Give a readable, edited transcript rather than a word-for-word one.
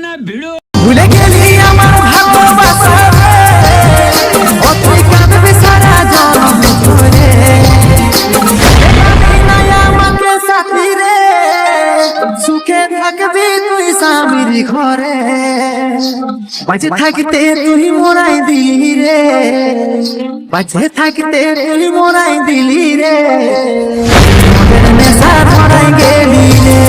না ভিড়ো ভুলে গেলি আমার ভালোবাসা রে, ও তুই কাঁদবি সারা জনম ধরে। এভাবেই নাই আমাকে সাথী রে, সুখে থাকবি তুই স্বামীর ঘরে। বাঁচে থাকতে তুই মোরাই দিলি রে, বাঁচে থাকতে তুই মোরাই দিলি রে, মনের নেশা ধরাই গেলি রে।